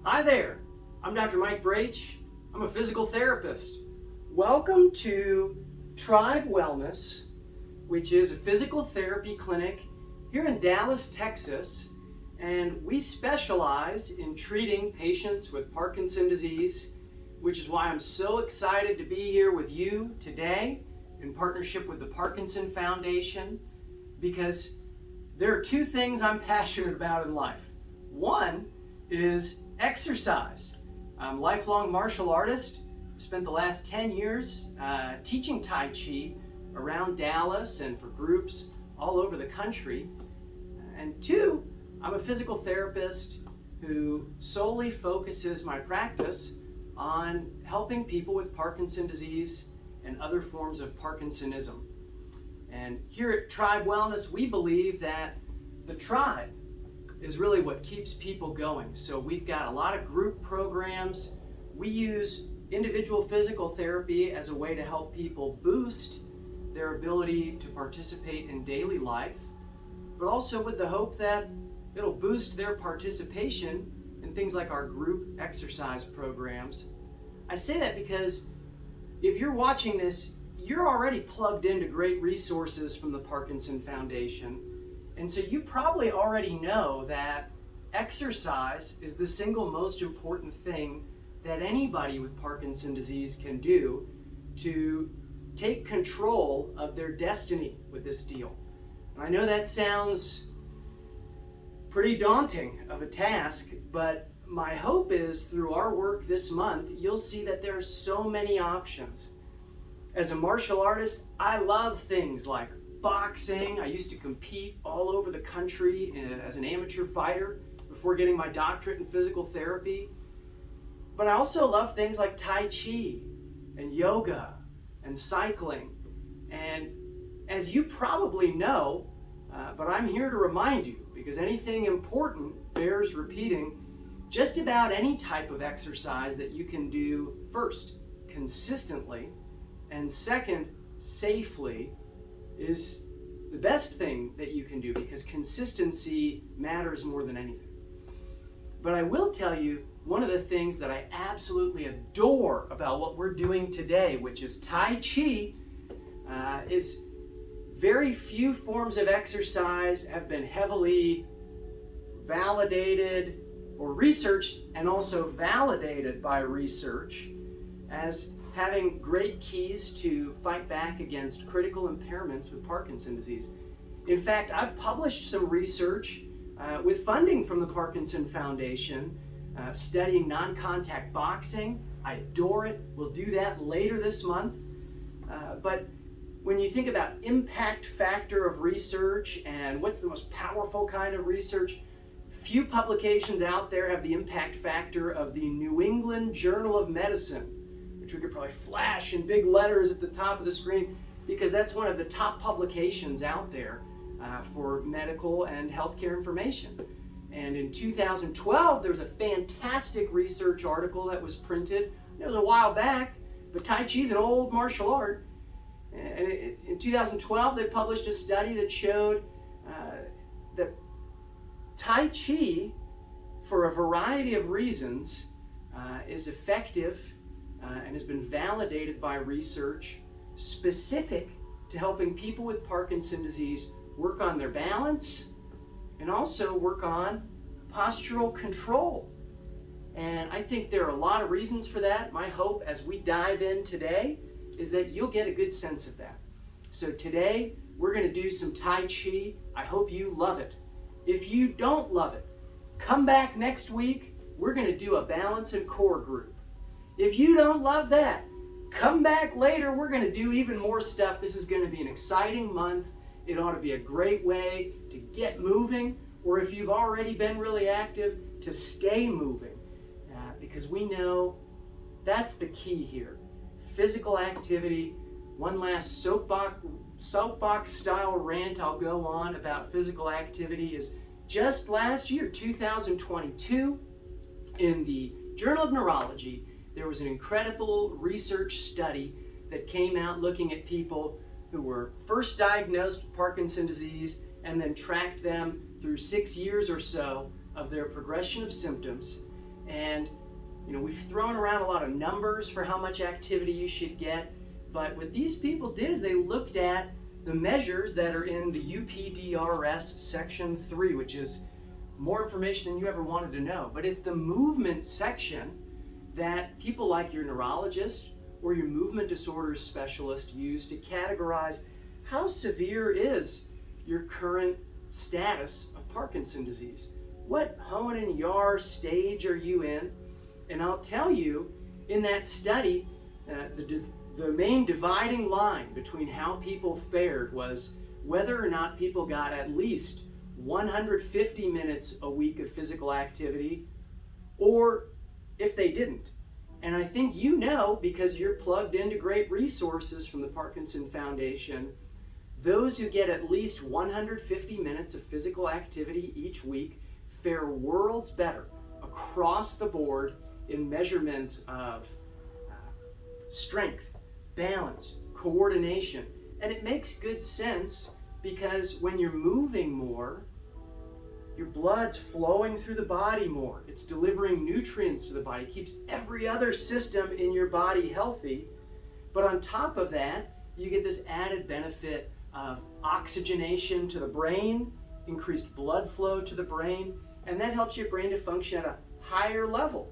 Hi there, I'm Dr. Mike Braitsch. I'm a physical therapist. Welcome to Tribe Wellness, which is a physical therapy clinic here in Dallas, Texas, and we specialize in treating patients with Parkinson's disease, which is why I'm so excited to be here with you today in partnership with the Parkinson Foundation, because there are two things I'm passionate about in life. One is exercise. I'm a lifelong martial artist. Spent the last 10 years teaching Tai Chi around Dallas and for groups all over the country. And two, I'm a physical therapist who solely focuses my practice on helping people with Parkinson's disease and other forms of Parkinsonism. And here at Tribe Wellness, we believe that the tribe is really what keeps people going. So we've got a lot of group programs. We use individual physical therapy as a way to help people boost their ability to participate in daily life, but also with the hope that it'll boost their participation in things like our group exercise programs. I say that because if you're watching this, you're already plugged into great resources from the Parkinson Foundation. And so you probably already know that exercise is the single most important thing that anybody with Parkinson's disease can do to take control of their destiny with this deal. And I know that sounds pretty daunting of a task, but my hope is through our work this month, you'll see that there are so many options. As a martial artist, I love things like boxing. I used to compete all over the country as an amateur fighter before getting my doctorate in physical therapy. But I also love things like Tai Chi and yoga and cycling. And as you probably know, but I'm here to remind you, because anything important bears repeating, just about any type of exercise that you can do, first, consistently, and second, safely, is the best thing that you can do, because consistency matters more than anything. But I will tell you, one of the things that I absolutely adore about what we're doing today, which is Tai Chi, is very few forms of exercise have been heavily validated or researched and also validated by research as having great keys to fight back against critical impairments with Parkinson's disease. In fact, I've published some research with funding from the Parkinson Foundation studying non-contact boxing. I adore it. We'll do that later this month. But when you think about impact factor of research and what's the most powerful kind of research, few publications out there have the impact factor of the New England Journal of Medicine, which we could probably flash in big letters at the top of the screen, because that's one of the top publications out there for medical and healthcare information. And in 2012, there was a fantastic research article that was printed. It was a while back, but Tai Chi is an old martial art. And in 2012, they published a study that showed that Tai Chi, for a variety of reasons, is effective and has been validated by research specific to helping people with Parkinson's disease work on their balance and also work on postural control. And I think there are a lot of reasons for that. My hope as we dive in today is that you'll get a good sense of that. So today we're going to do some Tai Chi. I hope you love it. If you don't love it, come back next week. We're going to do a balance and core group. If you don't love that, come back later. We're going to do even more stuff. This is going to be an exciting month. It ought to be a great way to get moving, or if you've already been really active, to stay moving, because we know that's the key here. Physical activity. One last soapbox style rant I'll go on about physical activity is just last year, 2022, in the Journal of Neurology, there was an incredible research study that came out looking at people who were first diagnosed with Parkinson's disease and then tracked them through 6 years or so of their progression of symptoms. And we've thrown around a lot of numbers for how much activity you should get, but what these people did is they looked at the measures that are in the UPDRS section 3, which is more information than you ever wanted to know. But it's the movement section that people like your neurologist or your movement disorders specialist use to categorize how severe is your current status of Parkinson's disease. What Hoehn and Yahr stage are you in? And I'll tell you, in that study, the main dividing line between how people fared was whether or not people got at least 150 minutes a week of physical activity, or if they didn't. And I think because you're plugged into great resources from the Parkinson Foundation, those who get at least 150 minutes of physical activity each week fare worlds better across the board in measurements of strength, balance, coordination. And it makes good sense because when you're moving more, your blood's flowing through the body more. It's delivering nutrients to the body. It keeps every other system in your body healthy. But on top of that, you get this added benefit of oxygenation to the brain, increased blood flow to the brain, and that helps your brain to function at a higher level,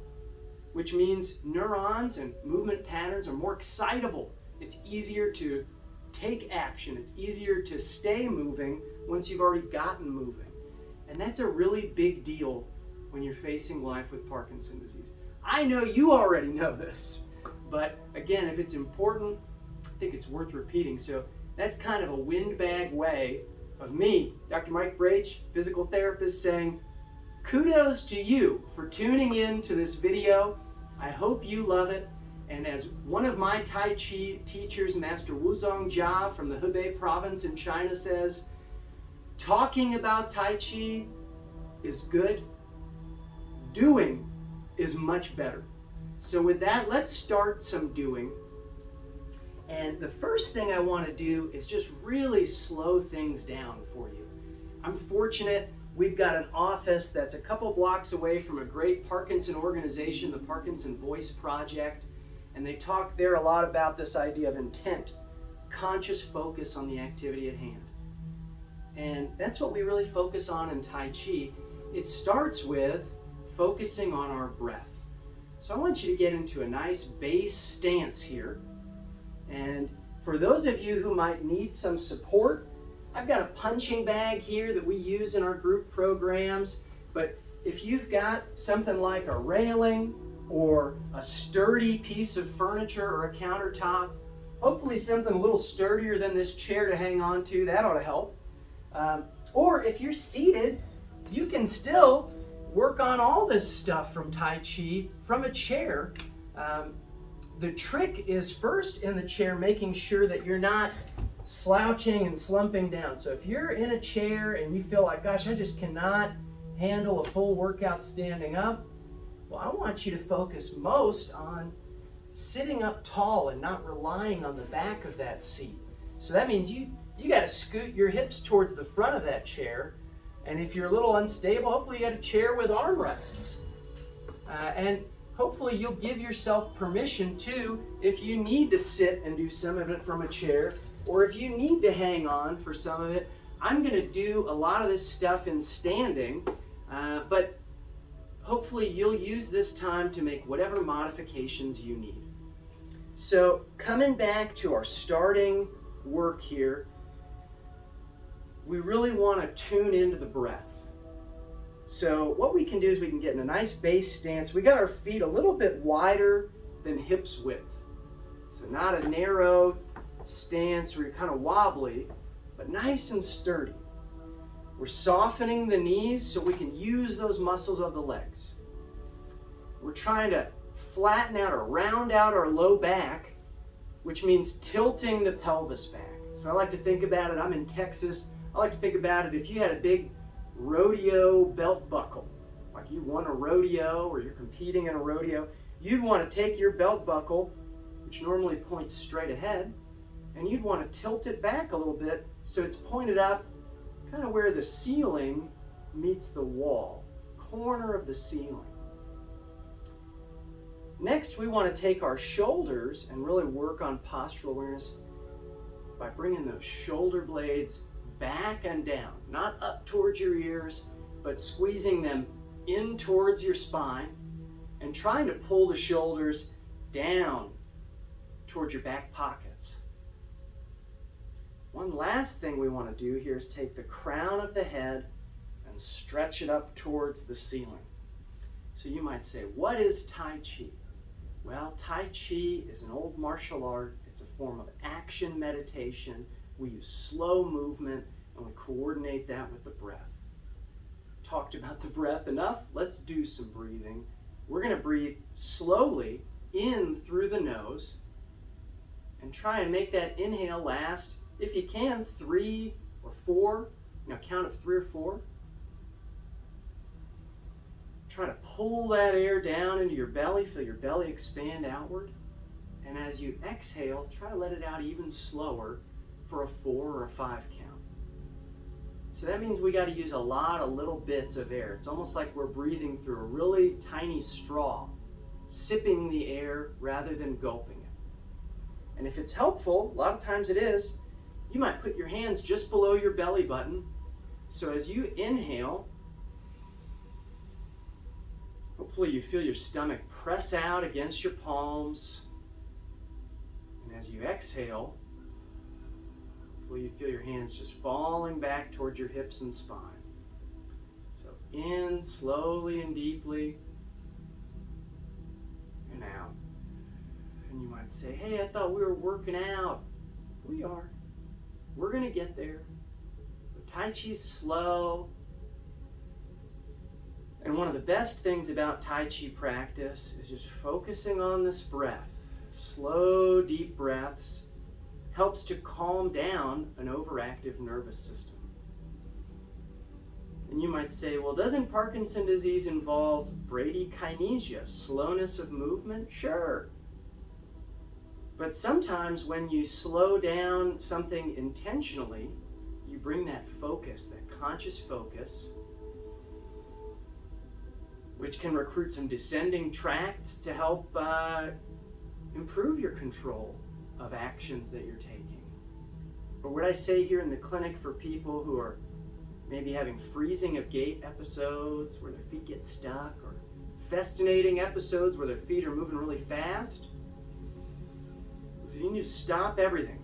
which means neurons and movement patterns are more excitable. It's easier to take action. It's easier to stay moving once you've already gotten moving. And that's a really big deal when you're facing life with Parkinson's disease. I know you already know this, but again, if it's important, I think it's worth repeating. So that's kind of a windbag way of me, Dr. Mike Braitsch, physical therapist, saying kudos to you for tuning in to this video. I hope you love it. And as one of my Tai Chi teachers, Master Wuzong Jia from the Hebei province in China says, talking about Tai Chi is good. Doing is much better. So with that, let's start some doing. And the first thing I want to do is just really slow things down for you. I'm fortunate we've got an office that's a couple blocks away from a great Parkinson organization, the Parkinson Voice Project. And they talk there a lot about this idea of intent, conscious focus on the activity at hand. And that's what we really focus on in Tai Chi. It starts with focusing on our breath. So I want you to get into a nice base stance here. And for those of you who might need some support, I've got a punching bag here that we use in our group programs. But if you've got something like a railing or a sturdy piece of furniture or a countertop, hopefully something a little sturdier than this chair to hang on to, that ought to help. Or if you're seated, you can still work on all this stuff from Tai Chi from a chair. The trick is first in the chair making sure that you're not slouching and slumping down. So if you're in a chair and you feel like, gosh, I just cannot handle a full workout standing up, well, I want you to focus most on sitting up tall and not relying on the back of that seat. So that means you got to scoot your hips towards the front of that chair. And if you're a little unstable, hopefully you got a chair with armrests. And hopefully you'll give yourself permission to, if you need to sit and do some of it from a chair, or if you need to hang on for some of it. I'm going to do a lot of this stuff in standing, but hopefully you'll use this time to make whatever modifications you need. So coming back to our starting work here, we really want to tune into the breath. So what we can do is we can get in a nice base stance. We got our feet a little bit wider than hips width. So not a narrow stance where you're kind of wobbly, but nice and sturdy. We're softening the knees so we can use those muscles of the legs. We're trying to flatten out or round out our low back, which means tilting the pelvis back. So I like to think about it, I'm in Texas, I like to think about it if you had a big rodeo belt buckle, like you won a rodeo or you're competing in a rodeo, you'd want to take your belt buckle, which normally points straight ahead, and you'd want to tilt it back a little bit so it's pointed up kind of where the ceiling meets the wall, corner of the ceiling. Next, we want to take our shoulders and really work on postural awareness by bringing those shoulder blades back and down, not up towards your ears, but squeezing them in towards your spine and trying to pull the shoulders down towards your back pockets. One last thing we want to do here is take the crown of the head and stretch it up towards the ceiling. So you might say, what is Tai Chi? Well, Tai Chi is an old martial art. It's a form of action meditation. We use slow movement and we coordinate that with the breath. Talked about the breath enough. Let's do some breathing. We're going to breathe slowly in through the nose and try and make that inhale last, if you can, 3 or 4. Now count of 3 or 4. Try to pull that air down into your belly. Feel your belly expand outward. And as you exhale, try to let it out even slower for a 4 or a 5 count. So that means we got to use a lot of little bits of air. It's almost like we're breathing through a really tiny straw, sipping the air rather than gulping it. And if it's helpful, a lot of times it is, you might put your hands just below your belly button. So as you inhale, hopefully you feel your stomach press out against your palms. And as you exhale, hopefully you feel your hands just falling back towards your hips and spine. So in slowly and deeply, and out. And you might say, hey, I thought we were working out. We are. We're going to get there. But Tai Chi's slow. And one of the best things about Tai Chi practice is just focusing on this breath. Slow, deep breaths helps to calm down an overactive nervous system. And you might say, well, doesn't Parkinson's disease involve bradykinesia, slowness of movement? Sure. But sometimes when you slow down something intentionally, you bring that focus, that conscious focus, which can recruit some descending tracts to help improve your control of actions that you're taking. Or what I say here in the clinic for people who are maybe having freezing of gait episodes where their feet get stuck, or festinating episodes where their feet are moving really fast, so you need to stop everything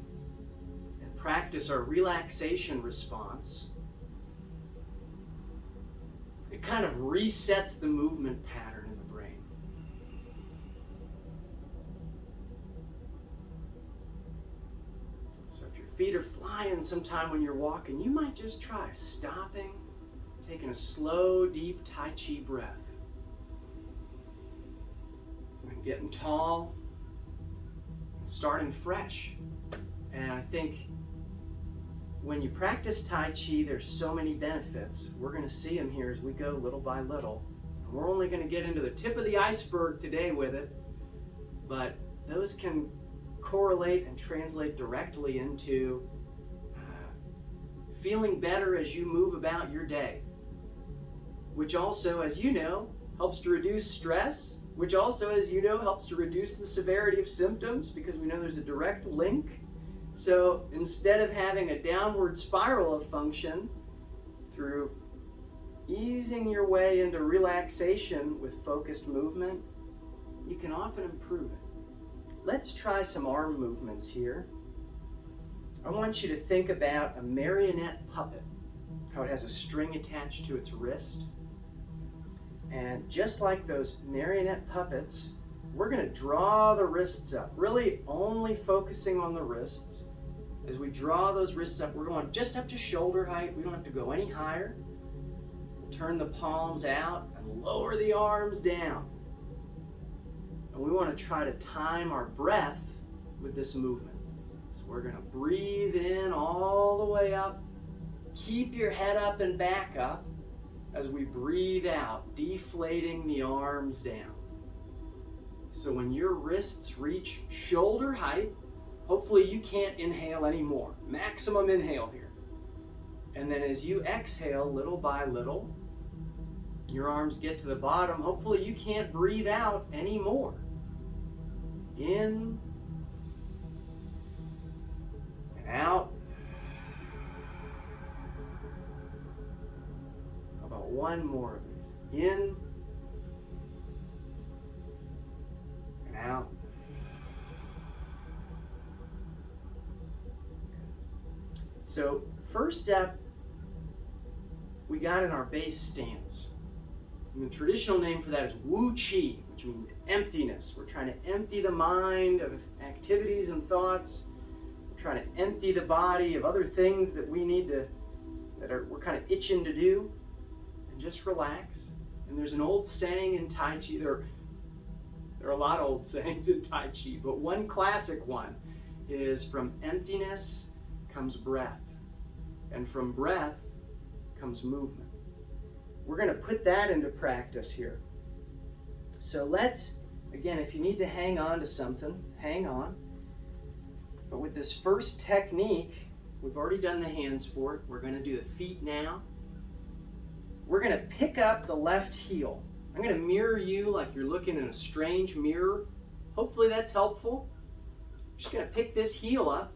and practice our relaxation response. It kind of resets the movement pattern in the brain. So if your feet are flying sometime when you're walking, you might just try stopping, taking a slow, deep Tai Chi breath, and getting tall, and starting fresh. And I think when you practice Tai Chi, there's so many benefits. We're going to see them here as we go little by little. And we're only going to get into the tip of the iceberg today with it, but those can correlate and translate directly into feeling better as you move about your day, which also, as you know, helps to reduce stress, which also, as you know, helps to reduce the severity of symptoms, because we know there's a direct link. So instead of having a downward spiral of function, through easing your way into relaxation with focused movement, you can often improve it. Let's try some arm movements here. I want you to think about a marionette puppet, how it has a string attached to its wrist. And just like those marionette puppets, we're going to draw the wrists up, really only focusing on the wrists. As we draw those wrists up, we're going just up to shoulder height. We don't have to go any higher. Turn the palms out and lower the arms down. And we want to try to time our breath with this movement. So we're going to breathe in all the way up. Keep your head up and back up as we breathe out, deflating the arms down. So when your wrists reach shoulder height, hopefully you can't inhale anymore. Maximum inhale here. And then as you exhale little by little, your arms get to the bottom. Hopefully you can't breathe out anymore. In and out. How about one more of these? In and out. So first step, we got in our base stance. And the traditional name for that is Wu Qi, which means emptiness. We're trying to empty the mind of activities and thoughts. We're trying to empty the body of other things that we need to, we're kind of itching to do. And just relax. And there's an old saying in Tai Chi, there are a lot of old sayings in Tai Chi, but one classic one is from emptiness comes breath. And from breath comes movement. We're going to put that into practice here. So let's, again, if you need to hang on to something, hang on. But with this first technique, we've already done the hands for it. We're going to do the feet now. We're going to pick up the left heel. I'm going to mirror you like you're looking in a strange mirror. Hopefully that's helpful. I'm just going to pick this heel up.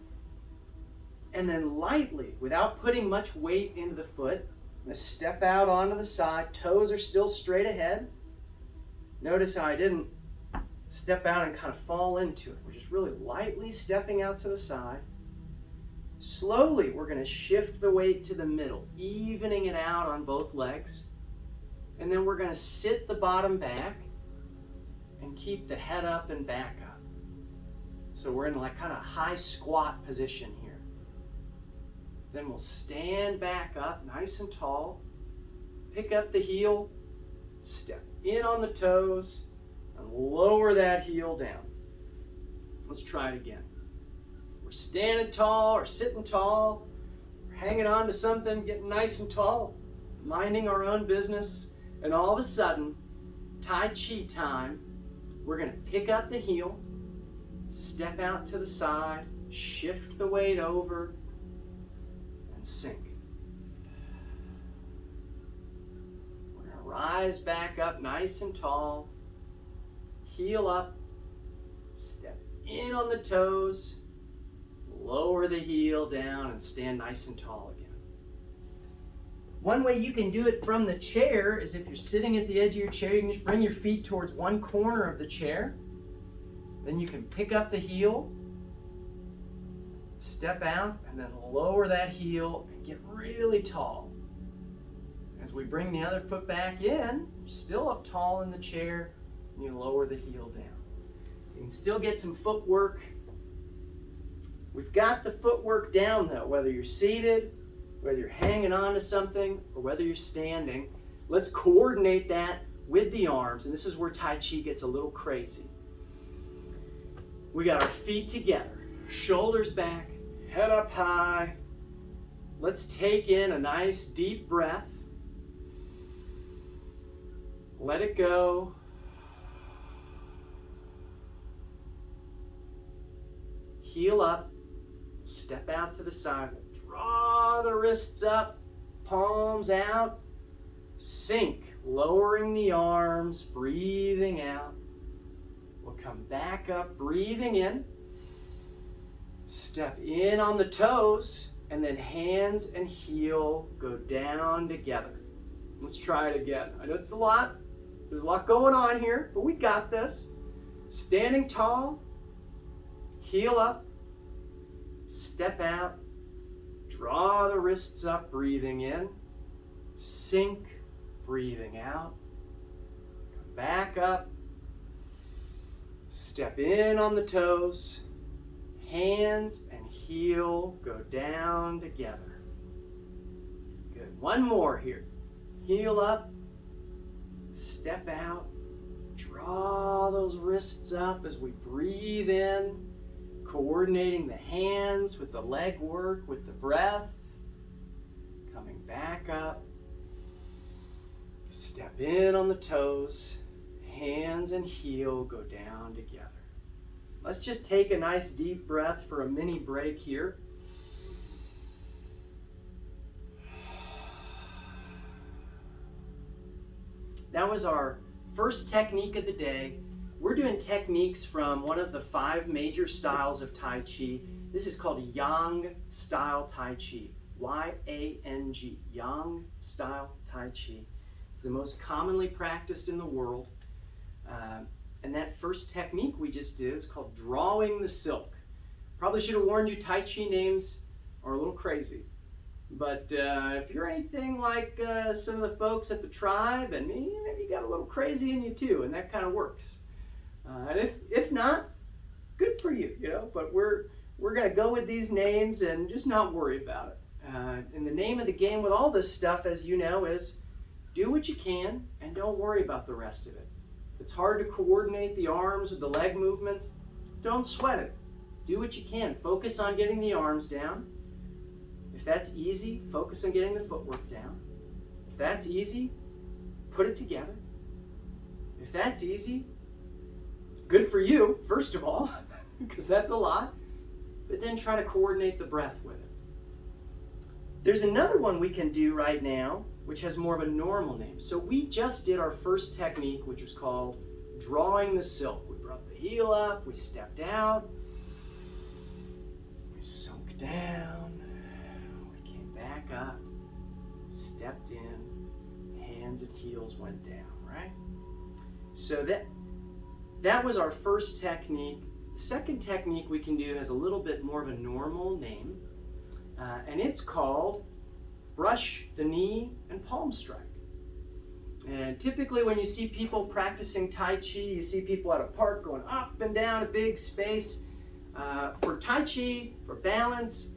And then lightly, without putting much weight into the foot, I'm going to step out onto the side. Toes are still straight ahead. Notice how I didn't step out and kind of fall into it. We're just really lightly stepping out to the side. Slowly, we're going to shift the weight to the middle, evening it out on both legs. And then we're going to sit the bottom back and keep the head up and back up. So we're in like kind of high squat position here. Then we'll stand back up nice and tall, pick up the heel, step in on the toes, and lower that heel down. Let's try it again. We're standing tall or sitting tall, we're hanging on to something, getting nice and tall, minding our own business, and all of a sudden, Tai Chi time, we're going to pick up the heel, step out to the side, shift the weight over, sink. We're going to rise back up nice and tall, heel up, step in on the toes, lower the heel down, and stand nice and tall again. One way you can do it from the chair is if you're sitting at the edge of your chair, you can just bring your feet towards one corner of the chair. Then you can pick up the heel, step out, and then lower that heel and get really tall. As we bring the other foot back in, still up tall in the chair, and you lower the heel down. You can still get some footwork. We've got the footwork down though, whether you're seated, whether you're hanging on to something, or whether you're standing. Let's coordinate that with the arms, and this is where Tai Chi gets a little crazy. We got our feet together. Shoulders back, head up high. Let's take in a nice deep breath. Let it go. Heel up, step out to the side. Draw the wrists up, palms out. Sink, lowering the arms, breathing out. We'll come back up, breathing in. Step in on the toes, and then hands and heel go down together. Let's try it again. I know it's a lot. There's a lot going on here, but we got this. Standing tall, heel up, step out, draw the wrists up, breathing in, sink, breathing out, come back up, step in on the toes, hands and heel go down together. Good. One more here. Heel up, step out, draw those wrists up as we breathe in, coordinating the hands with the leg work, with the breath. Coming back up, step in on the toes, hands and heel go down together. Let's just take a nice deep breath for a mini break here. That was our first technique of the day. We're doing techniques from one of the 5 major styles of Tai Chi. This is called Yang style Tai Chi. Y-A-N-G, Yang style Tai Chi. It's the most commonly practiced in the world. And that first technique we just did is called drawing the silk. Probably should have warned you, Tai Chi names are a little crazy. But if you're anything like some of the folks at the tribe, and maybe you got a little crazy in you too, and that kind of works. And if not, good for you, you know. But we're going to go with these names and just not worry about it. And the name of the game with all this stuff, as you know, is do what you can and don't worry about the rest of it. If it's hard to coordinate the arms with the leg movements, don't sweat it. Do what you can. Focus on getting the arms down. If that's easy, focus on getting the footwork down. If that's easy, put it together. If that's easy, good for you, first of all, because that's a lot, but then try to coordinate the breath with it. There's another one we can do right now, which has more of a normal name. So we just did our first technique, which was called drawing the silk. We brought the heel up, we stepped out, we sunk down, we came back up, stepped in, hands and heels went down, right? So that was our first technique. The second technique we can do has a little bit more of a normal name, and it's called brush the knee and palm strike. And typically when you see people practicing Tai Chi, you see people at a park going up and down a big space. For Tai Chi, for balance,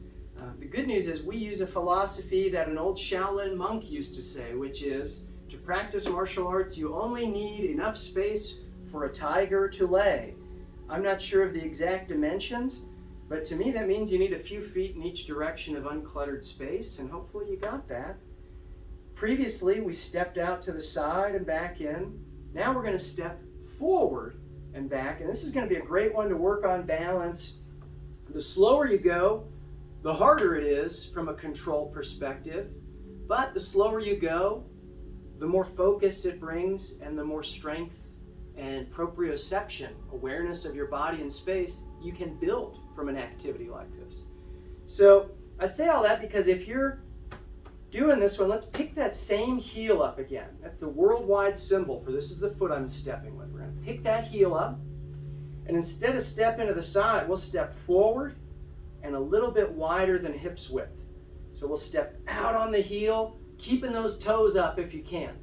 the good news is we use a philosophy that an old Shaolin monk used to say, which is to practice martial arts, you only need enough space for a tiger to lay. I'm not sure of the exact dimensions, but to me that means you need a few feet in each direction of uncluttered space, and hopefully you got that. Previously, we stepped out to the side and back in. Now we're going to step forward and back, and this is going to be a great one to work on balance. The slower you go, the harder it is from a control perspective, but the slower you go, the more focus it brings and the more strength and proprioception, awareness of your body and space, you can build from an activity like this. So I say all that because if you're doing this one, let's pick that same heel up again. That's the worldwide symbol for this is the foot I'm stepping with. We're going to pick that heel up, and instead of stepping to the side, we'll step forward and a little bit wider than hips width. So we'll step out on the heel, keeping those toes up if you can.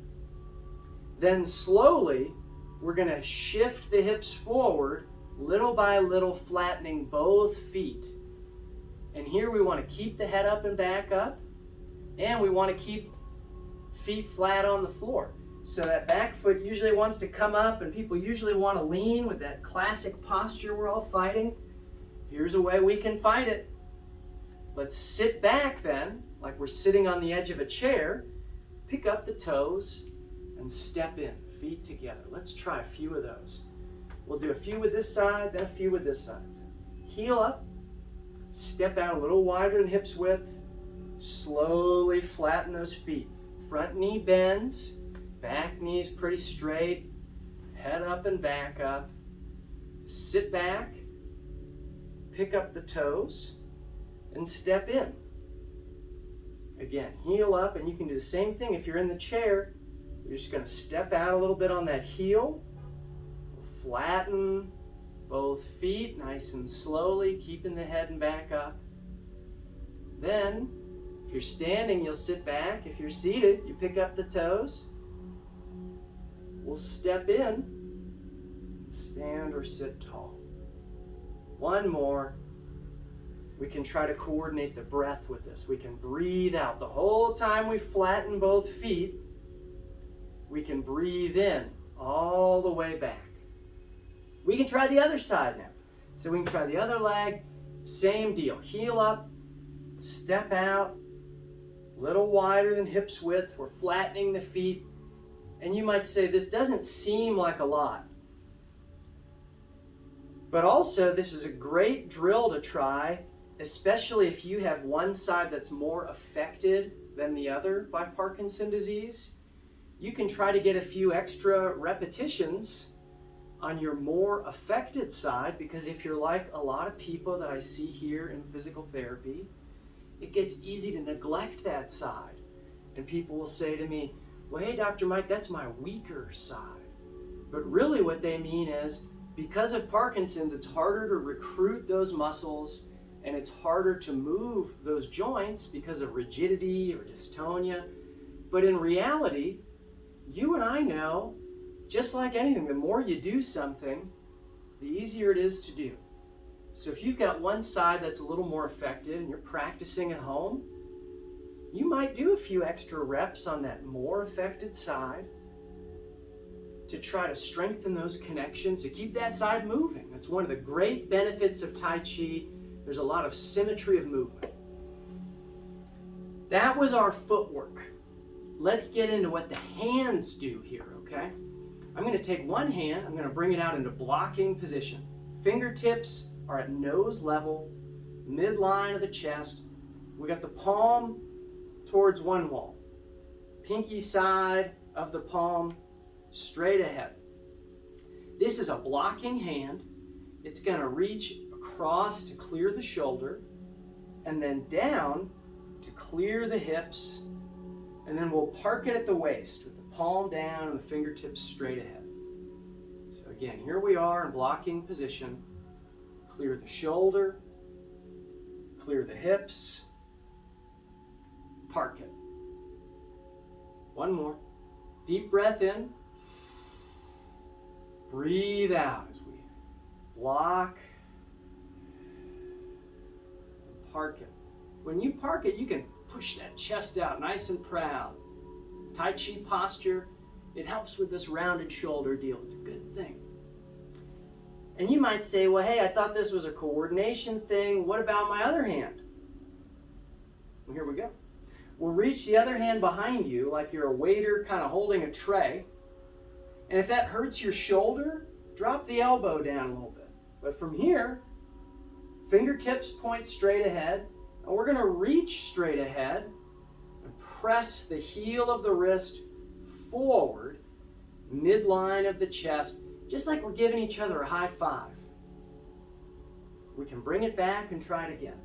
Then slowly, we're going to shift the hips forward, little by little flattening both feet. And here we want to keep the head up and back up, and we want to keep feet flat on the floor. So that back foot usually wants to come up, and people usually want to lean with that classic posture we're all fighting. Here's a way we can fight it. Let's sit back then, like we're sitting on the edge of a chair, pick up the toes, and step in, feet together. Let's try a few of those. We'll do a few with this side, then a few with this side. Heel up, step out a little wider than hips width, slowly flatten those feet. Front knee bends, back knee's pretty straight, head up and back up. Sit back, pick up the toes, and step in. Again, heel up, and you can do the same thing if you're in the chair. You're just going to step out a little bit on that heel, flatten both feet nice and slowly, keeping the head and back up. Then, if you're standing, you'll sit back. If you're seated, you pick up the toes. We'll step in, stand or sit tall. One more. We can try to coordinate the breath with this. We can breathe out. The whole time we flatten both feet, we can breathe in all the way back. We can try the other side now. So we can try the other leg, same deal. Heel up, step out, a little wider than hips width. We're flattening the feet. And you might say, this doesn't seem like a lot. But also, this is a great drill to try, especially if you have one side that's more affected than the other by Parkinson's disease. You can try to get a few extra repetitions on your more affected side, because if you're like a lot of people that I see here in physical therapy, it gets easy to neglect that side. And people will say to me, well, hey, Dr. Mike, that's my weaker side. But really what they mean is, because of Parkinson's, it's harder to recruit those muscles and it's harder to move those joints because of rigidity or dystonia. But in reality, you and I know, just like anything, the more you do something, the easier it is to do. So if you've got one side that's a little more affected and you're practicing at home, you might do a few extra reps on that more affected side to try to strengthen those connections, to keep that side moving. That's one of the great benefits of Tai Chi. There's a lot of symmetry of movement. That was our footwork. Let's get into what the hands do here, okay? I'm going to take one hand, I'm going to bring it out into blocking position. Fingertips are at nose level, midline of the chest. We got the palm towards one wall. Pinky side of the palm straight ahead. This is a blocking hand. It's going to reach across to clear the shoulder and then down to clear the hips, and then we'll park it at the waist with the palm down and the fingertips straight ahead. So again, here we are in blocking position. Clear the shoulder, clear the hips, park it. One more. Deep breath in. Breathe out as we block and park it. When you park it, you can push that chest out nice and proud. Tai Chi posture, it helps with this rounded shoulder deal. It's a good thing. And you might say, well, hey, I thought this was a coordination thing. What about my other hand? Well, here we go. We'll reach the other hand behind you like you're a waiter kind of holding a tray. And if that hurts your shoulder, drop the elbow down a little bit. But from here, fingertips point straight ahead. And we're going to reach straight ahead and press the heel of the wrist forward, midline of the chest, just like we're giving each other a high five. We can bring it back and try it again.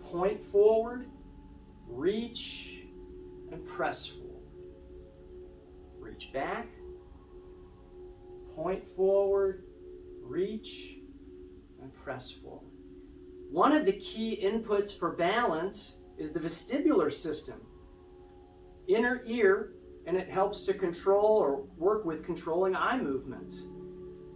Point forward, reach, and press forward. Reach back, point forward, reach, and press forward. One of the key inputs for balance is the vestibular system, inner ear, and it helps to control or work with controlling eye movements.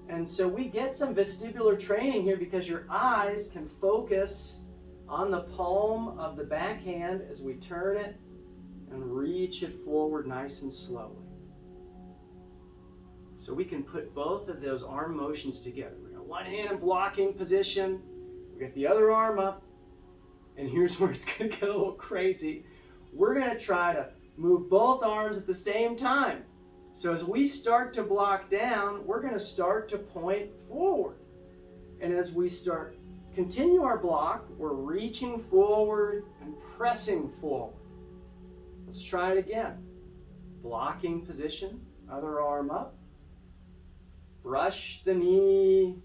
And so we get some vestibular training here because your eyes can focus on the palm of the back hand as we turn it and reach it forward nice and slowly. So we can put both of those arm motions together. We got one hand in blocking position, we got the other arm up, and here's where it's going to get a little crazy. We're going to try to move both arms at the same time. So as we start to block down, we're going to start to point forward. And as we continue our block, we're reaching forward and pressing forward. Let's try it again. Blocking position, other arm up. Brush the knee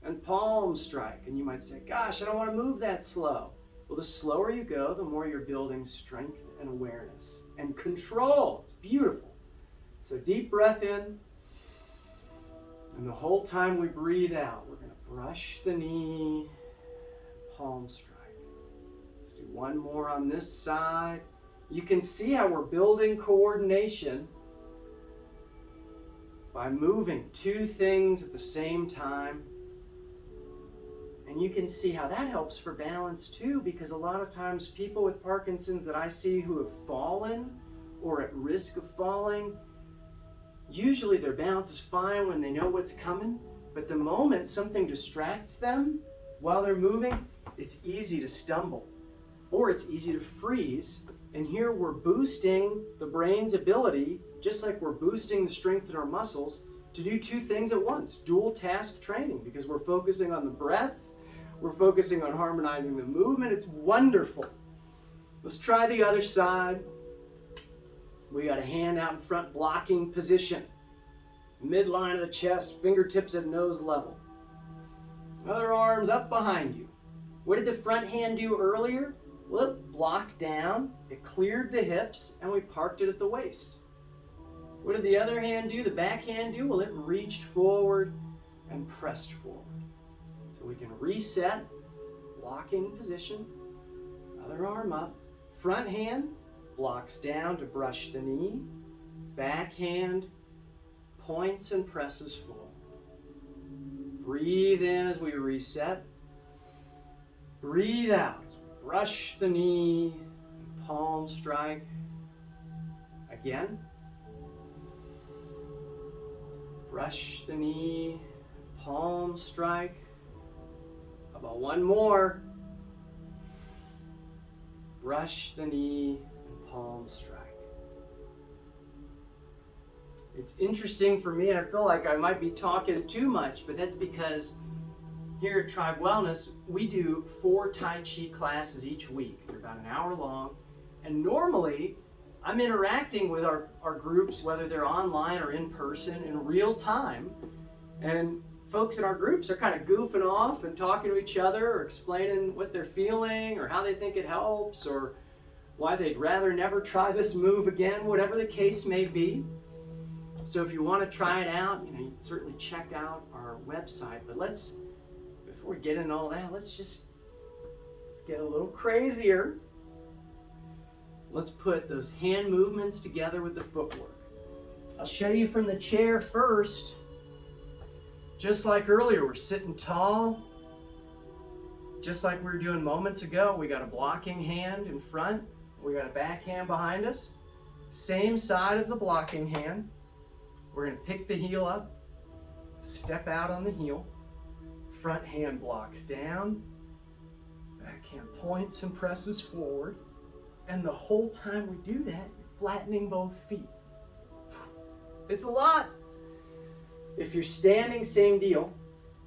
and palm strike. And you might say, gosh, I don't want to move that slow. Well, the slower you go, the more you're building strength and awareness and control. It's beautiful. So deep breath in, and the whole time we breathe out, we're going to brush the knee, palm strike. Let's do one more on this side. You can see how we're building coordination by moving two things at the same time. And you can see how that helps for balance too, because a lot of times people with Parkinson's that I see who have fallen or at risk of falling, usually their balance is fine when they know what's coming, but the moment something distracts them while they're moving, it's easy to stumble or it's easy to freeze. And here we're boosting the brain's ability, just like we're boosting the strength in our muscles, to do two things at once, dual task training, because we're focusing on the breath, we're focusing on harmonizing the movement. It's wonderful. Let's try the other side. We got a hand out in front, blocking position. midline of the chest, fingertips at nose level. Other arms up behind you. What did the front hand do earlier? Well, it blocked down, it cleared the hips, and we parked it at the waist. What did the other hand do, the back hand do? Well, it reached forward and pressed forward. So we can reset, blocking position, other arm up. Front hand blocks down to brush the knee. Back hand points and presses forward. Breathe in as we reset. Breathe out. Brush the knee, palm strike. Again. Brush the knee, palm strike. How about one more? Brush the knee and palm strike. It's interesting for me, and I feel like I might be talking too much, but that's because here at Tribe Wellness, we do 4 Tai Chi classes each week. They're about an hour long. And normally, I'm interacting with our groups, whether they're online or in person, in real time. And folks in our groups are kind of goofing off and talking to each other or explaining what they're feeling or how they think it helps or why they'd rather never try this move again, whatever the case may be. So if you want to try it out, you can certainly check out our website. But before we get into all that, let's get a little crazier. Let's put those hand movements together with the footwork. I'll show you from the chair first. Just like earlier, we're sitting tall. Just like we were doing moments ago, we got a blocking hand in front. We got a back hand behind us. Same side as the blocking hand. We're going to pick the heel up, step out on the heel. Front hand blocks down. Back hand points and presses forward. And the whole time we do that, you're flattening both feet. It's a lot. If you're standing, same deal.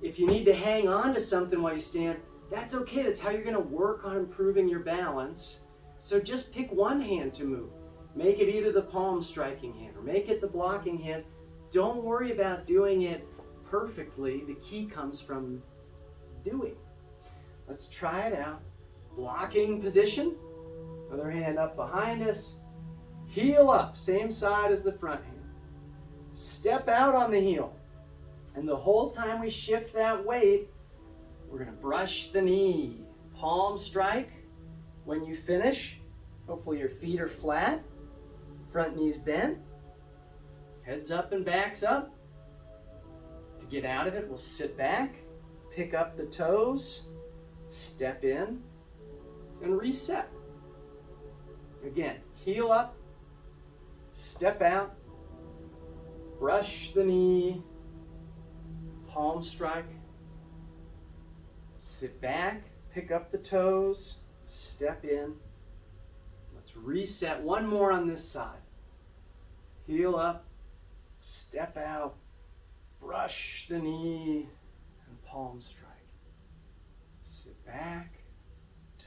If you need to hang on to something while you stand, that's okay. That's how you're going to work on improving your balance. So just pick one hand to move. Make it either the palm striking hand or make it the blocking hand. Don't worry about doing it perfectly. The key comes from doing. Let's try it out. Blocking position. Other hand up behind us. Heel up, same side as the front hand. Step out on the heel. And the whole time we shift that weight, we're going to brush the knee. Palm strike. When you finish, hopefully your feet are flat. Front knees bent. Heads up and backs up. To get out of it, we'll sit back, pick up the toes, step in, and reset. Again, heel up, step out, brush the knee, palm strike, sit back, pick up the toes, step in. Let's reset. One more on this side. Heel up, step out, brush the knee, and palm strike. Sit back,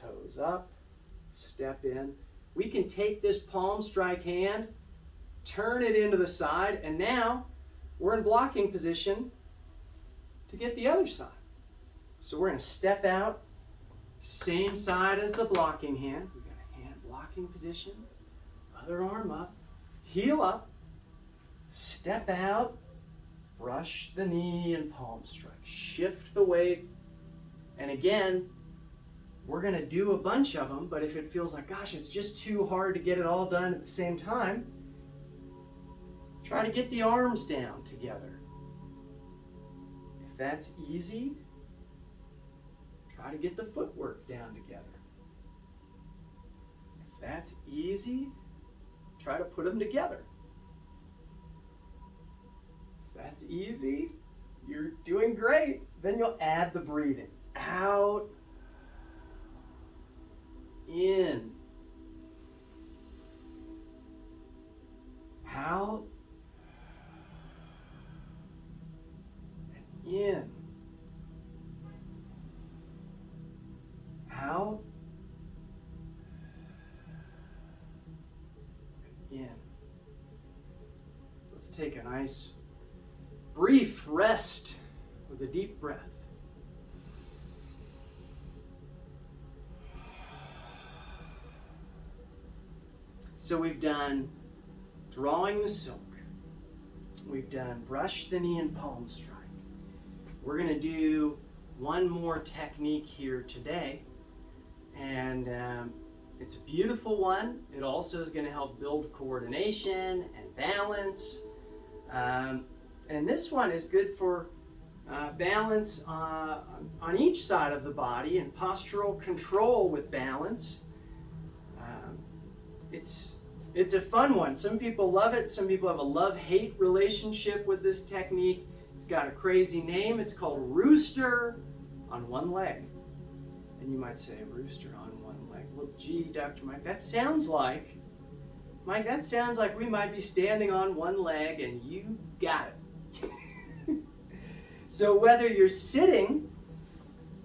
toes up, step in. We can take this palm strike hand, turn it into the side, and now we're in blocking position to get the other side. So we're going to step out, same side as the blocking hand. We've got a hand blocking position, other arm up, heel up, step out, brush the knee and palm strike. Shift the weight, and again, we're going to do a bunch of them, but if it feels like, gosh, it's just too hard to get it all done at the same time, try to get the arms down together. If that's easy, try to get the footwork down together. If that's easy, try to put them together. If that's easy, you're doing great. Then you'll add the breathing. Out, in, out, and in, out, and in. Let's take a nice brief rest with a deep breath. So we've done drawing the silk. We've done brush the knee and palm strike. We're going to do one more technique here today. And it's a beautiful one. It also is going to help build coordination and balance. And this one is good for balance on each side of the body and postural control with balance. It's a fun one. Some people love it. Some people have a love-hate relationship with this technique. It's got a crazy name. It's called Rooster on one leg. And you might say, Rooster on one leg. Well, gee, Dr. Mike, that sounds like we might be standing on one leg, and you got it. So whether you're sitting,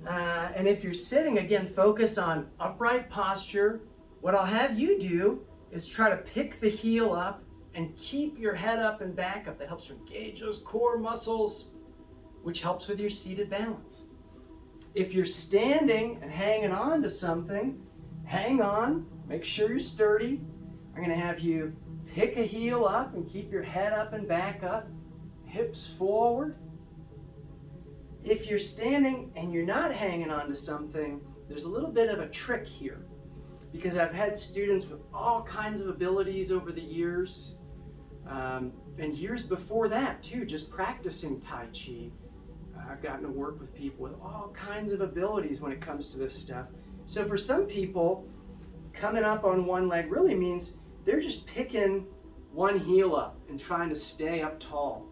and if you're sitting, again, focus on upright posture. What I'll have you do is try to pick the heel up and keep your head up and back up. That helps to engage those core muscles, which helps with your seated balance. If you're standing and hanging on to something, hang on, make sure you're sturdy. I'm going to have you pick a heel up and keep your head up and back up, hips forward. If you're standing and you're not hanging on to something, there's a little bit of a trick here, because I've had students with all kinds of abilities over the years, and years before that too, just practicing Tai Chi. I've gotten to work with people with all kinds of abilities when it comes to this stuff. So for some people, coming up on one leg really means they're just picking one heel up and trying to stay up tall.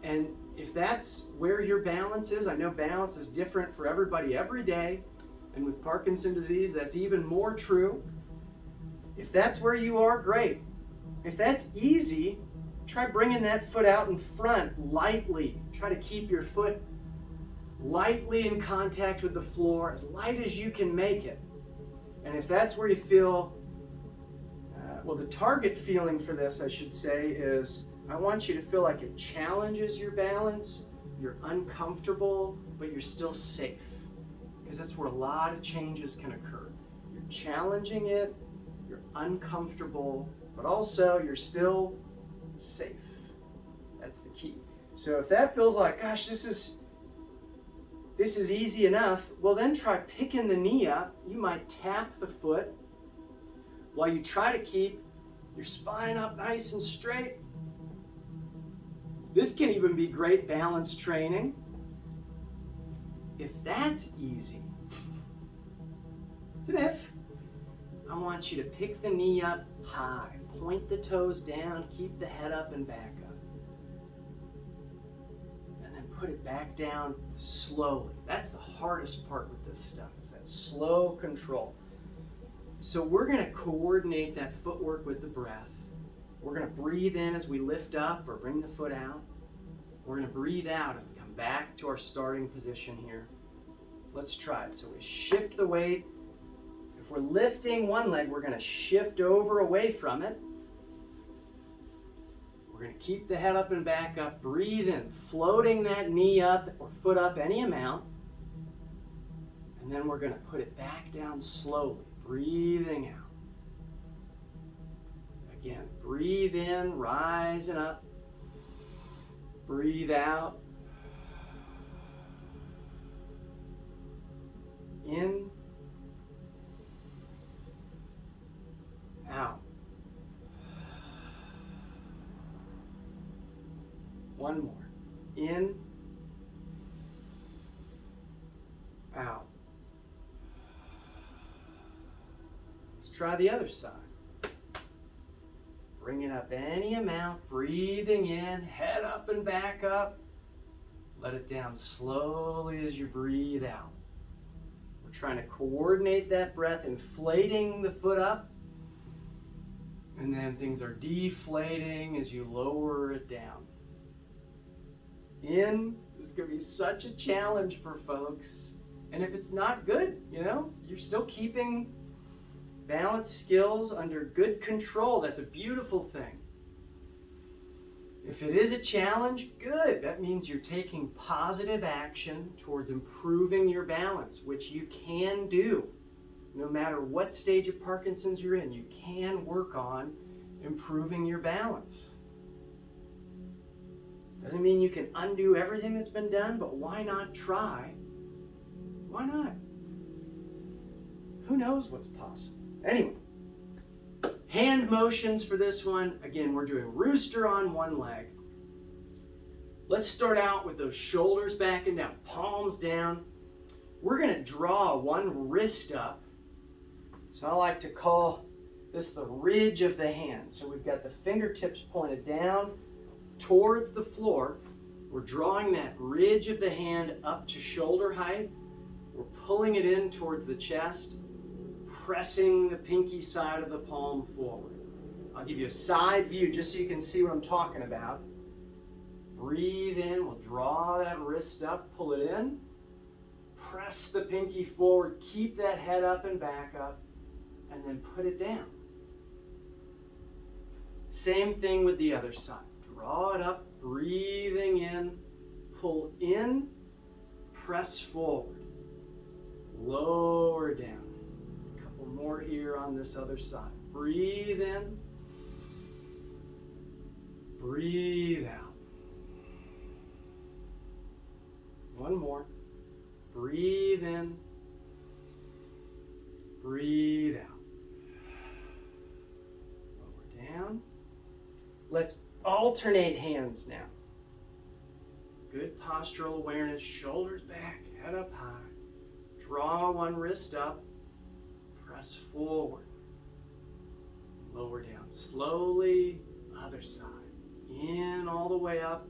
And if that's where your balance is, I know balance is different for everybody every day, and with Parkinson's disease, that's even more true. If that's where you are, great. If that's easy, try bringing that foot out in front lightly. Try to keep your foot lightly in contact with the floor, as light as you can make it. And if that's where you feel, well, the target feeling for this, I should say, is I want you to feel like it challenges your balance, you're uncomfortable, but you're still safe. Because that's where a lot of changes can occur. You're challenging it, you're uncomfortable, but also you're still safe. That's the key. So if that feels like, gosh, this is easy enough, well then try picking the knee up. You might tap the foot while you try to keep your spine up nice and straight. This can even be great balance training. If that's easy, it's an if. I want you to pick the knee up high, point the toes down, keep the head up and back up. And then put it back down slowly. That's the hardest part with this stuff, is that slow control. So we're going to coordinate that footwork with the breath. We're going to breathe in as we lift up or bring the foot out. We're going to breathe out as we come back to our starting position here. Let's try it. So we shift the weight. If we're lifting one leg, we're going to shift over away from it. We're going to keep the head up and back up. Breathe in, floating that knee up or foot up any amount. And then we're going to put it back down slowly, breathing out. Again, breathe in, rising up. Breathe out. In. Out. One more. In. Out. Let's try the other side. Bring it up any amount, breathing in, head up and back up. Let it down slowly as you breathe out. We're trying to coordinate that breath, inflating the foot up, and then things are deflating as you lower it down. In. This is going to be such a challenge for folks. And if it's not good, you're still keeping balance skills under good control. That's a beautiful thing. If it is a challenge, good. That means you're taking positive action towards improving your balance, which you can do. No matter what stage of Parkinson's you're in, you can work on improving your balance. Doesn't mean you can undo everything that's been done, but why not try? Why not? Who knows what's possible? Anyway, hand motions for this one. Again, we're doing rooster on one leg. Let's start out with those shoulders back and down, palms down. We're going to draw one wrist up. So I like to call this the ridge of the hand. So we've got the fingertips pointed down towards the floor. We're drawing that ridge of the hand up to shoulder height. We're pulling it in towards the chest, pressing the pinky side of the palm forward. I'll give you a side view just so you can see what I'm talking about. Breathe in, we'll draw that wrist up, pull it in, press the pinky forward, keep that head up and back up, and then put it down. Same thing with the other side. Draw it up, breathing in, pull in, press forward, lower down. A couple more here on this other side. Breathe in, breathe out. One more. Breathe in, breathe out. Lower down. Let's alternate hands now. Good postural awareness, shoulders back, head up high. Draw one wrist up, press forward. Lower down slowly, other side. In all the way up,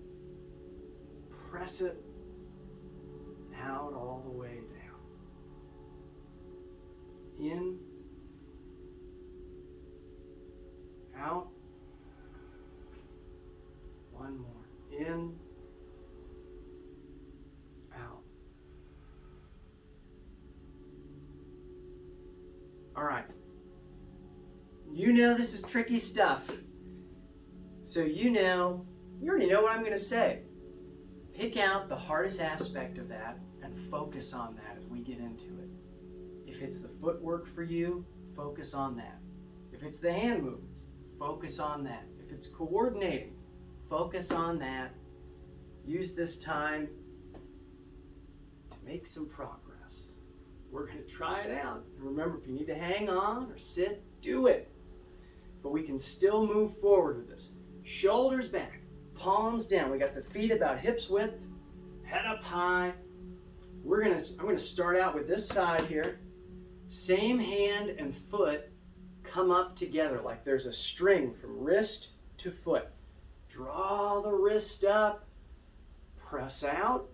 press it, out all the way down. In, out. One more. In, out. All right. You know this is tricky stuff. So you already know what I'm going to say. Pick out the hardest aspect of that and focus on that as we get into it. If it's the footwork for you, focus on that. If it's the hand movements, focus on that. If it's coordinating, focus on that. Use this time to make some progress. We're going to try it out. And remember, if you need to hang on or sit, do it. But we can still move forward with this. Shoulders back, palms down. We got the feet about hips width, head up high. I'm going to start out with this side here. Same hand and foot come up together like there's a string from wrist to foot. Draw the wrist up, press out.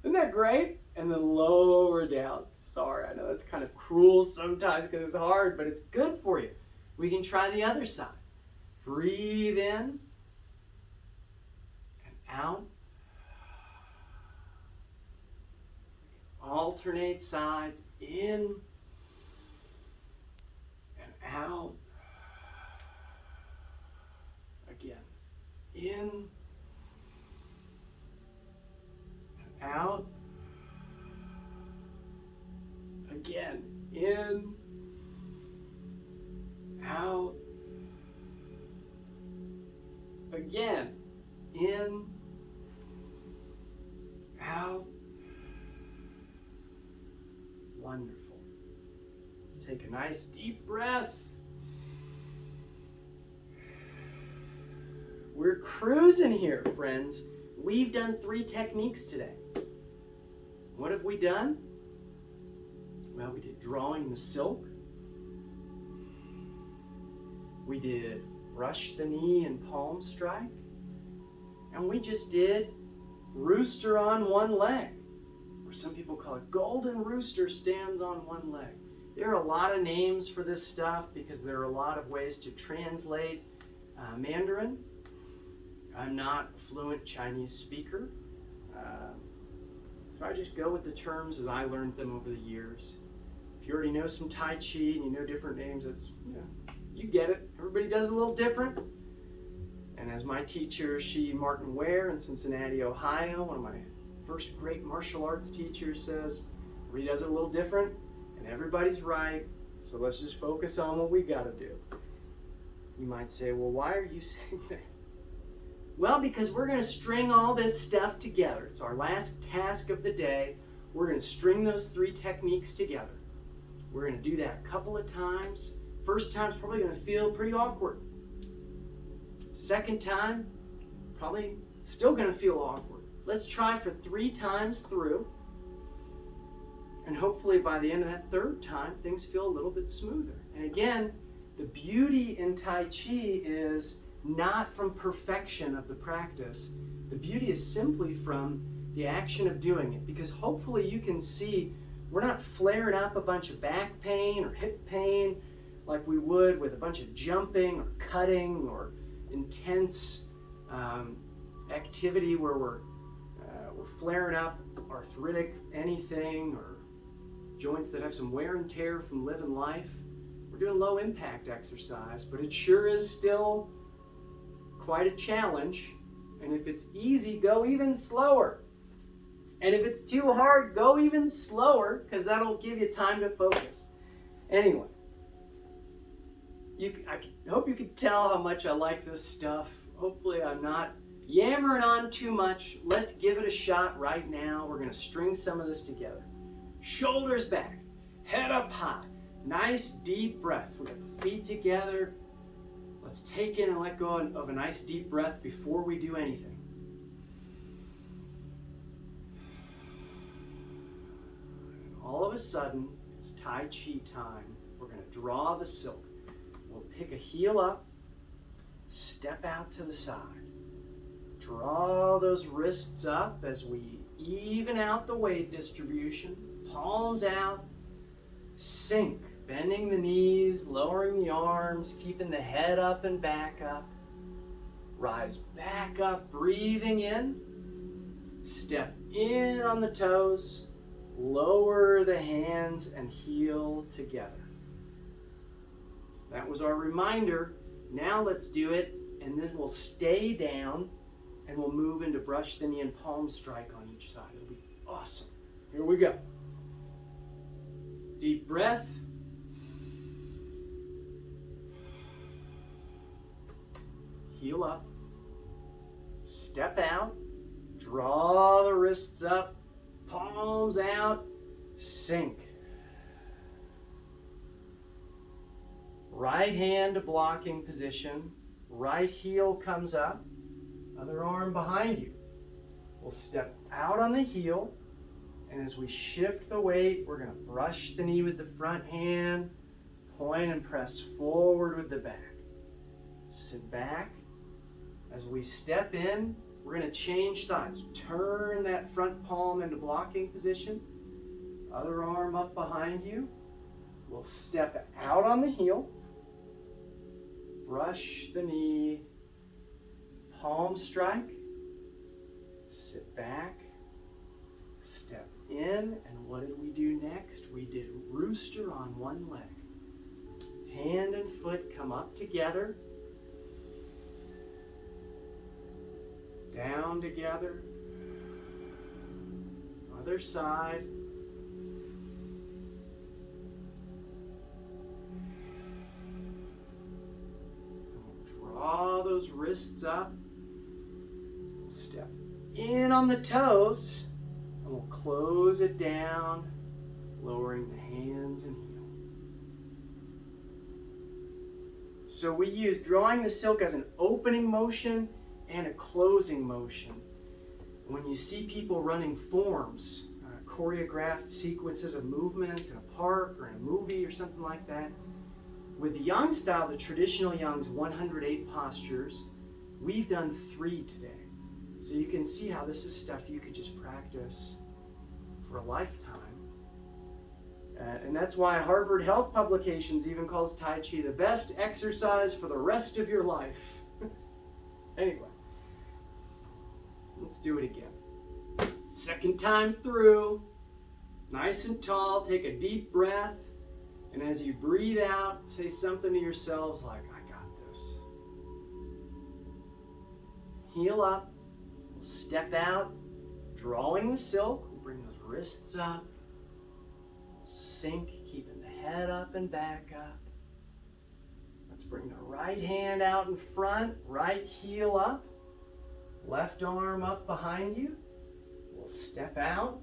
Isn't that great? And then lower down. Sorry, I know that's kind of cruel sometimes because it's hard, but it's good for you. We can try the other side. Breathe in and out. Alternate sides, in and out. Again, in and out. Again, in, out. Again, in, out. Wonderful. Let's take a nice deep breath. We're cruising here, friends. We've done 3 techniques today. What have we done? Well, we did drawing the silk. We did brush the knee and palm strike. And we just did rooster on one leg, or some people call it golden rooster stands on one leg. There are a lot of names for this stuff because there are a lot of ways to translate Mandarin. I'm not a fluent Chinese speaker, so I just go with the terms as I learned them over the years. If you already know some Tai Chi and you know different names, you get it. Everybody does a little different. And as my teacher, Martin Ware in Cincinnati, Ohio, one of my first great martial arts teachers, says, he does it a little different, and everybody's right, so let's just focus on what we got to do. You might say, well, why are you saying that? Well, because we're going to string all this stuff together. It's our last task of the day. We're going to string those 3 techniques together. We're going to do that a couple of times. First time's probably going to feel pretty awkward. Second time, probably still going to feel awkward. Let's try for 3 times through. And hopefully by the end of that 3rd time, things feel a little bit smoother. And again, the beauty in Tai Chi is not from perfection of the practice. The beauty is simply from the action of doing it. Because hopefully you can see we're not flaring up a bunch of back pain or hip pain like we would with a bunch of jumping or cutting or intense activity where we're flaring up arthritic anything or joints that have some wear and tear from living life. We're doing low impact exercise, but it sure is still quite a challenge. And if it's easy, go even slower. And if it's too hard, go even slower, because that'll give you time to focus. Anyway, I hope you can tell how much I like this stuff. Hopefully I'm not yammering on too much. Let's give it a shot right now. We're going to string some of this together. Shoulders back, head up high. Nice deep breath. We got the feet together. Let's take in and let go of a nice deep breath before we do anything. All of a sudden, it's Tai Chi time. We're going to draw the silk. We'll pick a heel up, step out to the side. Draw those wrists up as we even out the weight distribution. Palms out. Sink, bending the knees, lowering the arms, keeping the head up and back up. Rise back up, breathing in. Step in on the toes. Lower the hands and heel together. That was our reminder. Now let's do it, and then we'll stay down and we'll move into brush the knee and palm strike on each side. It'll be awesome. Here we go. Deep breath. Heel up. Step out. Draw the wrists up. Palms out. Sink. Right hand to blocking position. Right heel comes up. Other arm behind you. We'll step out on the heel. And as we shift the weight, we're going to brush the knee with the front hand, point and press forward with the back. Sit back. As we step in, we're going to change sides. Turn that front palm into blocking position. Other arm up behind you. We'll step out on the heel. Brush the knee. Palm strike. Sit back. Step in, and what did we do next? We did Rooster on one leg. Hand and foot come up together. Down together. Other side. Draw those wrists up. Step in on the toes. And we'll close it down, lowering the hands and heel. So we use drawing the silk as an opening motion and a closing motion. When you see people running forms, choreographed sequences of movements in a park or in a movie or something like that, with the Yang style, the traditional Yang's 108 postures, we've done 3 today. So you can see how this is stuff you could just practice for a lifetime. And that's why Harvard Health Publications even calls Tai Chi the best exercise for the rest of your life. Anyway, let's do it again. Second time through, nice and tall, take a deep breath, and as you breathe out, say something to yourselves like, I got this. heel up. We'll step out, drawing the silk. We'll bring those wrists up. Sink, keeping the head up and back up. Let's bring the right hand out in front, right heel up, left arm up behind you. We'll step out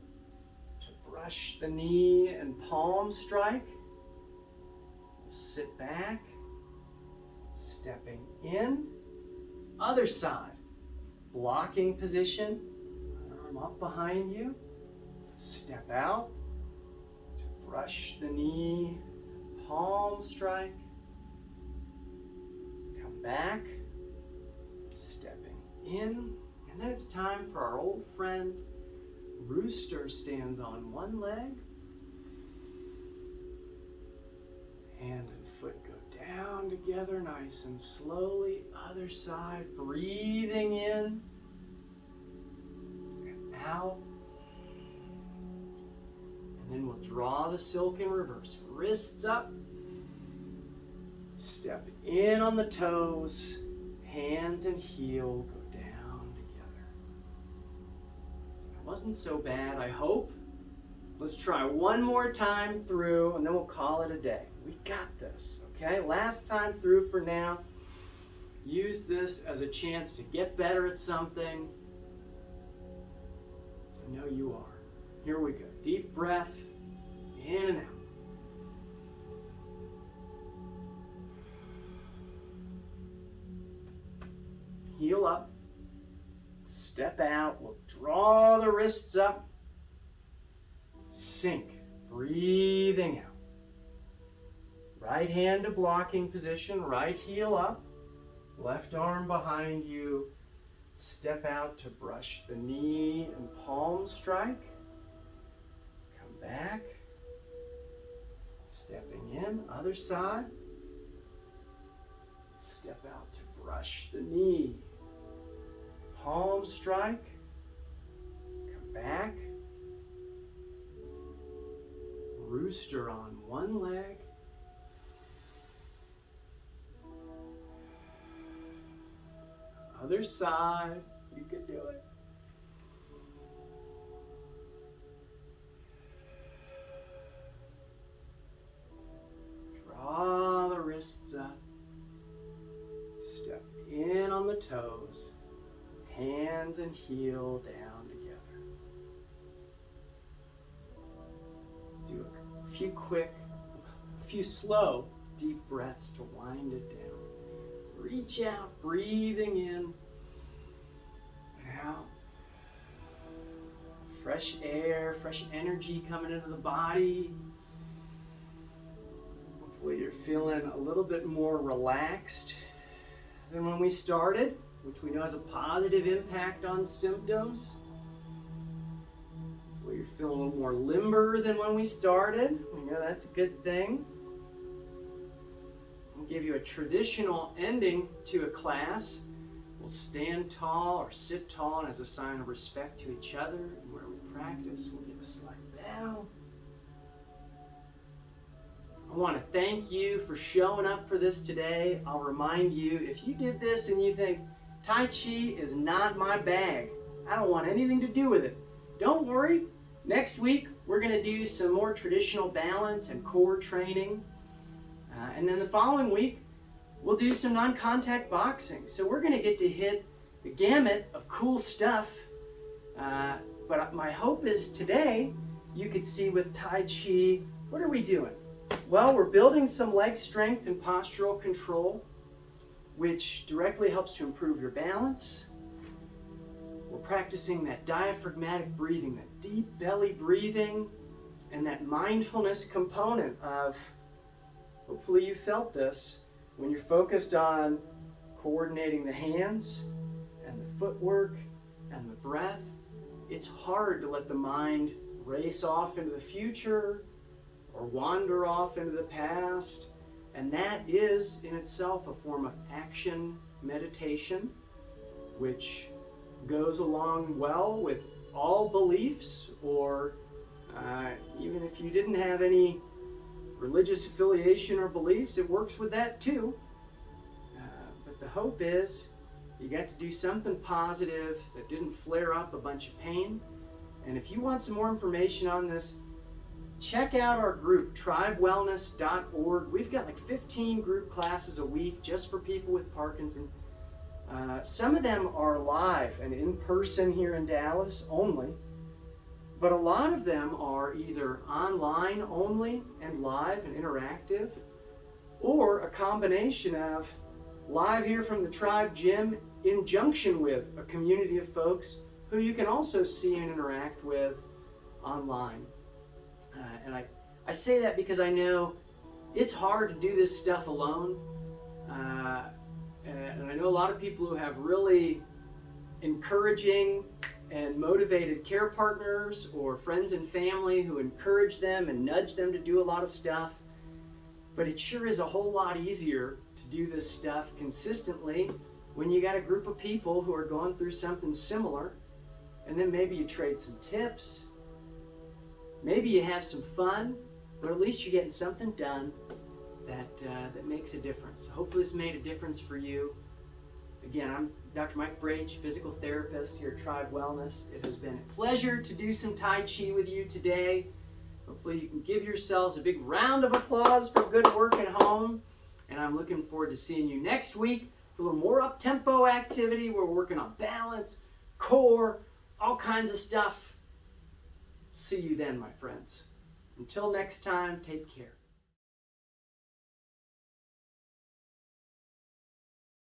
to brush the knee and palm strike. We'll sit back, stepping in. Other side, blocking position, arm up behind you. Step out to brush the knee, palm strike. Come back, stepping in. And then it's time for our old friend Rooster. Stands on one leg. Hand and foot go down together nice and slowly. Other side, breathing in and out. And then we'll draw the silk in reverse. Wrists up. Step in on the toes. Hands and heel go down together. That wasn't so bad, I hope. Let's try one more time through and then we'll call it a day. We got this, okay? Last time through for now. Use this as a chance to get better at something. I know you are. Here we go. Deep breath, in and out. Heel up, step out, we'll draw the wrists up, sink, breathing out. Right hand to blocking position, right heel up, left arm behind you, step out to brush the knee and palm strike, come back, stepping in, other side, step out to brush the knee, palm strike, come back, Rooster on one leg, other side, you can do it. Draw the wrists up, step in on the toes, hands and heel down together. Let's do a few slow, deep breaths to wind it down. Reach out, breathing in and out. Fresh air, fresh energy coming into the body. Hopefully you're feeling a little bit more relaxed than when we started, which we know has a positive impact on symptoms. Hopefully you're feeling a little more limber than when we started. We know that's a good thing. We'll give you a traditional ending to a class. We'll stand tall or sit tall, and as a sign of respect to each other and where we practice, we'll give a slight bow. I want to thank you for showing up for this today. I'll remind you, if you did this and you think, Tai Chi is not my bag, I don't want anything to do with it, don't worry. Next week, we're going to do some more traditional balance and core training. And then the following week, we'll do some non-contact boxing. So we're going to get to hit the gamut of cool stuff. But my hope is today, you could see with Tai Chi, what are we doing? Well, we're building some leg strength and postural control, which directly helps to improve your balance. We're practicing that diaphragmatic breathing, that deep belly breathing, and that mindfulness component of, hopefully you felt this, when you're focused on coordinating the hands and the footwork and the breath, it's hard to let the mind race off into the future or wander off into the past. And that is in itself a form of action meditation, which goes along well with all beliefs, or even if you didn't have any religious affiliation or beliefs, it works with that too. But the hope is, You got to do something positive that didn't flare up a bunch of pain. And if you want some more information on this, check out our group, tribewellness.org. We've got like 15 group classes a week just for people with Parkinson. Some of them are live and in person here in Dallas only, but a lot of them are either online only and live and interactive, or a combination of live here from the Tribe Gym in junction with a community of folks who you can also see and interact with online. And I say that because I know it's hard to do this stuff alone. And I know a lot of people who have really encouraging and motivated care partners or friends and family who encourage them and nudge them to do a lot of stuff. But it sure is a whole lot easier to do this stuff consistently when you got a group of people who are going through something similar, and then maybe you trade some tips, maybe you have some fun, but at least you're getting something done that makes a difference. Hopefully this made a difference for you. Again, I'm Dr. Mike Braitsch, physical therapist here at Tribe Wellness. It has been a pleasure to do some Tai Chi with you today. Hopefully you can give yourselves a big round of applause for good work at home. And I'm looking forward to seeing you next week for a little more up-tempo activity where we're working on balance, core, all kinds of stuff. See you then, my friends. Until next time, take care.